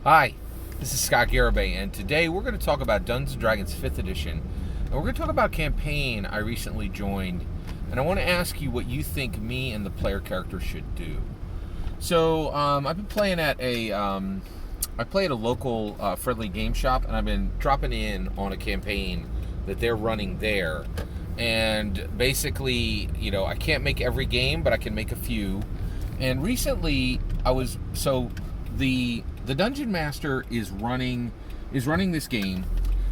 Hi, this is Scott Garibay, and today we're going to talk about Dungeons & Dragons 5th Edition, and we're going to talk about a campaign I recently joined, and I want to ask you what you think me and the player character should do. So, I've been playing I play at a local friendly game shop, and I've been dropping in on a campaign that they're running there, and basically, I can't make every game, but I can make a few, and recently the dungeon master is running this game,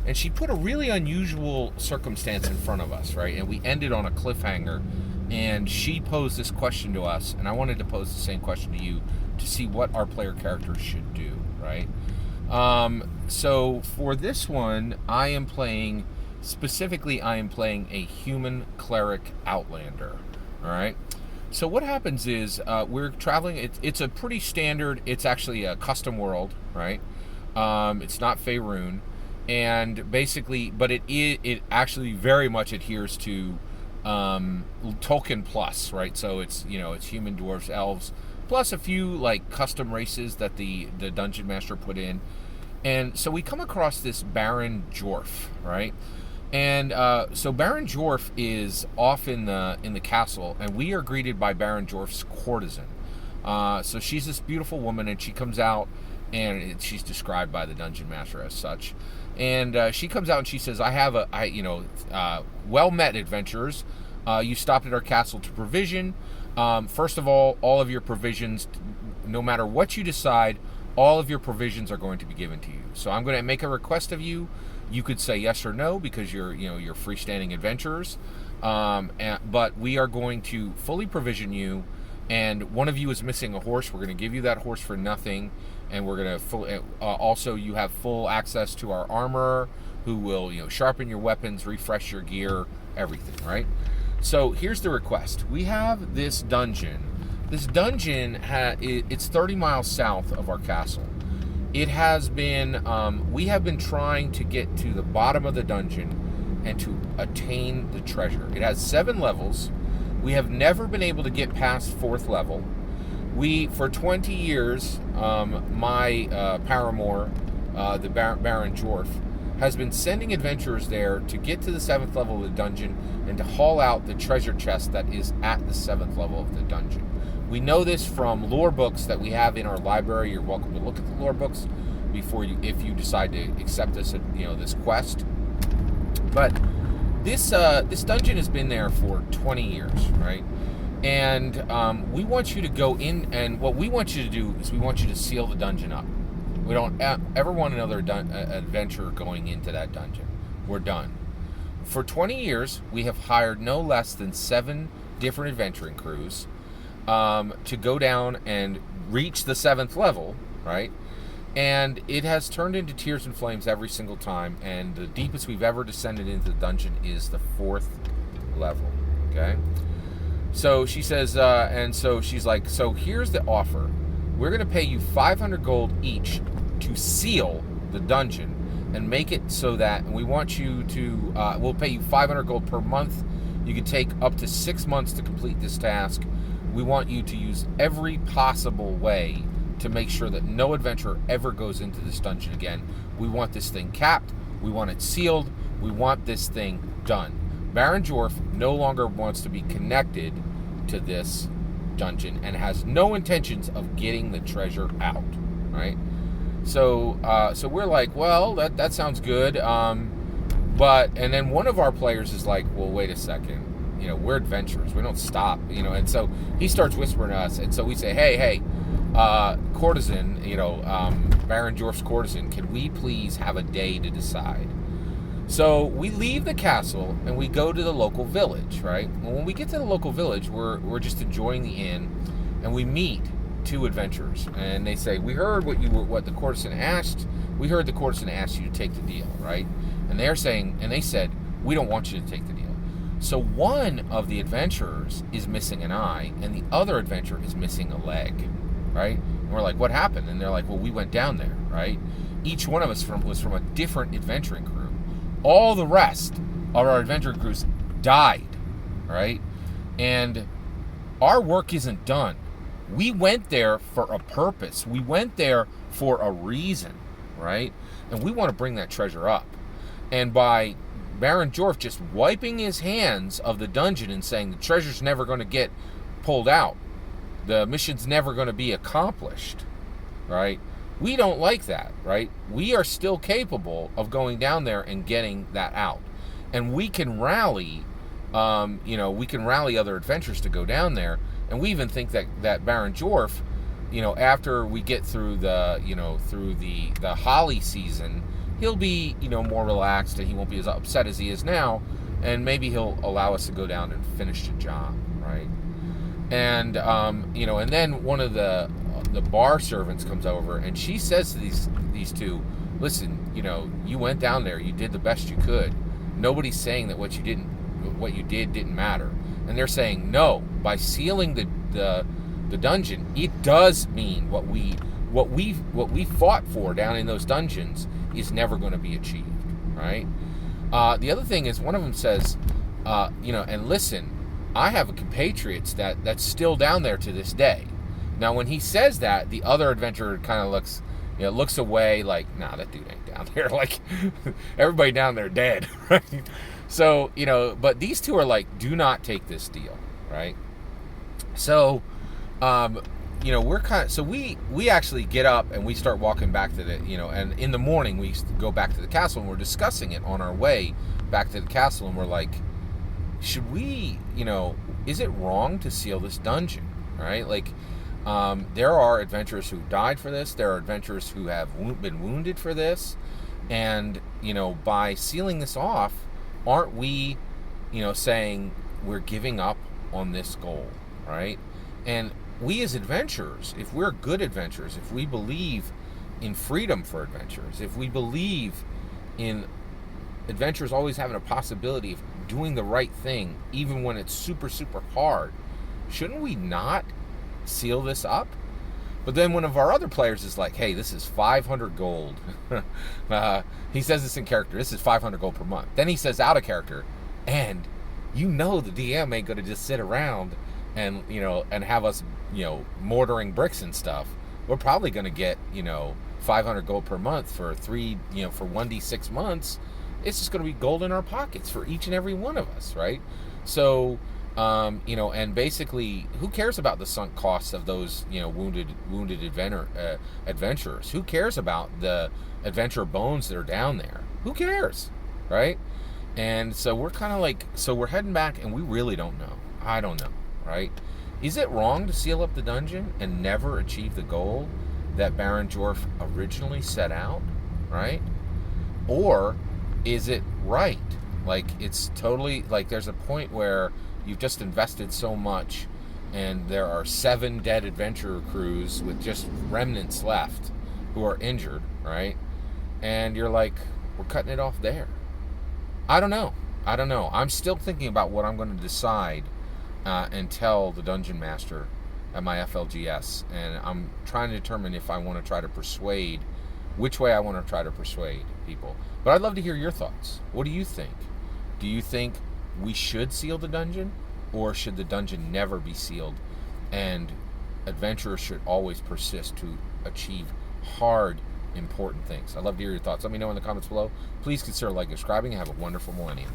and she put a really unusual circumstance in front of us, right? And we ended on a cliffhanger, and she posed this question to us, and I wanted to pose the same question to you to see what our player characters should do, right? So for this one, I am playing a human cleric outlander, all right? So what happens is we're traveling. It's a pretty standard. It's actually a custom world, right? It's not Faerun, and basically, but it actually very much adheres to Tolkien plus, right? So it's human, dwarves, elves, plus a few like custom races that the dungeon master put in, and so we come across this Baron Jorph, right? And so Baron Jorph is off in the castle, and we are greeted by Baron Jorph's courtesan. So she's this beautiful woman, and she comes out, and she's described by the dungeon master as such. And she comes out and she says, well met, adventurers. You stopped at our castle to provision. First of all of your provisions, no matter what you decide, all of your provisions are going to be given to you. So I'm going to make a request of you. You could say yes or no because you're freestanding adventurers, but we are going to fully provision you. And one of you is missing a horse. We're going to give you that horse for nothing, and we're going to also you have full access to our armorer, who will sharpen your weapons, refresh your gear, everything. Right. So here's the request. We have this dungeon. This dungeon it's 30 miles south of our castle. It has been, we have been trying to get to the bottom of the dungeon and to attain the treasure. It has 7 levels. We have never been able to get past 4th level. For 20 years, my paramour, the Baron Jorph, has been sending adventurers there to get to the 7th level of the dungeon and to haul out the treasure chest that is at the 7th level of the dungeon. We know this from lore books that we have in our library. You're welcome to look at the lore books if you decide to accept this quest. But this dungeon has been there for 20 years, right? And we want you to go in, and what we want you to do is we want you to seal the dungeon up. We don't ever want another adventurer going into that dungeon. We're done. For 20 years, we have hired no less than 7 different adventuring crews to go down and reach the 7th level, right? And it has turned into tears and flames every single time, and the deepest we've ever descended into the dungeon is the 4th level, okay? So she says, and so she's like, so here's the offer. We're going to pay you 500 gold each to seal the dungeon and make it so that we want you to, we'll pay you 500 gold per month. You can take up to 6 months to complete this task. We want you to use every possible way to make sure that no adventurer ever goes into this dungeon again. We want this thing capped. We want it sealed. We want this thing done. Baron Jorph no longer wants to be connected to this dungeon and has no intentions of getting the treasure out, right? So we're like, well, that sounds good. And then one of our players is like, well, wait a second. We're adventurers. We don't stop, and so he starts whispering to us. And so we say, hey, courtesan, Baron Jorph's courtesan, can we please have a day to decide? So we leave the castle and we go to the local village, right? Well, when we get to the local village, we're just enjoying the inn, and we meet 2 adventurers, and they say, we heard what the courtesan asked. We heard the courtesan asked you to take the deal, right? And they said, we don't want you to take the deal. So one of the adventurers is missing an eye, and the other adventurer is missing a leg, right? And we're like, what happened? And they're like, well, we went down there, right? Each one of us was from a different adventuring crew. All the rest of our adventuring crews died, right? And our work isn't done. We went there for a purpose. We went there for a reason, right? And we want to bring that treasure up. And by Baron Jorph just wiping his hands of the dungeon and saying the treasure's never going to get pulled out, the mission's never going to be accomplished, right? We don't like that, right? We are still capable of going down there and getting that out. And we can rally, we can rally other adventurers to go down there. And we even think that Baron Jorph, after we get through the Holly season, he'll be, more relaxed and he won't be as upset as he is now. And maybe he'll allow us to go down and finish the job, right? And, and then one of the bar servants comes over and she says to these two, listen, you went down there, you did the best you could. Nobody's saying that what you did didn't matter. And they're saying, no, by sealing the dungeon, it does mean what we fought for down in those dungeons is never going to be achieved, right? The other thing is, one of them says, and listen, I have a compatriots that's still down there to this day. Now, when he says that, the other adventurer kind of looks away like, nah, that dude ain't down there. Like, everybody down there dead, right? So, but these two are like, do not take this deal, right? So, we're kind of, so we actually get up and we start walking back to the, and in the morning we go back to the castle and we're discussing it on our way back to the castle, and we're like, should we, is it wrong to seal this dungeon, right? Like, there are adventurers who died for this. There are adventurers who have been wounded for this. And, by sealing this off, aren't we, saying we're giving up on this goal, right? And we as adventurers, if we're good adventurers, if we believe in freedom for adventurers, if we believe in adventurers always having a possibility of doing the right thing, even when it's super, super hard, shouldn't we not seal this up? But then one of our other players is like, hey, this is 500 gold. He says this in character, this is 500 gold per month. Then he says out of character, and the DM ain't gonna just sit around and and have us mortaring bricks and stuff. We're probably gonna get 500 gold per month for for 1d6 months. It's just gonna be gold in our pockets for each and every one of us, right? So and basically, who cares about the sunk costs of those, wounded adventurers? Who cares about the adventurer bones that are down there? Who cares, right? And so we're kind of like, we're heading back, and we really don't know. I don't know, right? Is it wrong to seal up the dungeon and never achieve the goal that Baron Jorph originally set out, right? Or is it right? Like, it's totally, like, there's a point where you've just invested so much and there are 7 dead adventurer crews with just remnants left who are injured, right? And you're like, we're cutting it off there. I don't know. I'm still thinking about what I'm going to decide and tell the dungeon master at my FLGS, and I'm trying to determine if I want to try to persuade, which way I want to try to persuade people. But I'd love to hear your thoughts. What do you think? Do you think we should seal the dungeon, or should the dungeon never be sealed and adventurers should always persist to achieve hard, important things? I'd love to hear your thoughts. Let me know in the comments below. Please consider liking and subscribing, and have a wonderful millennium.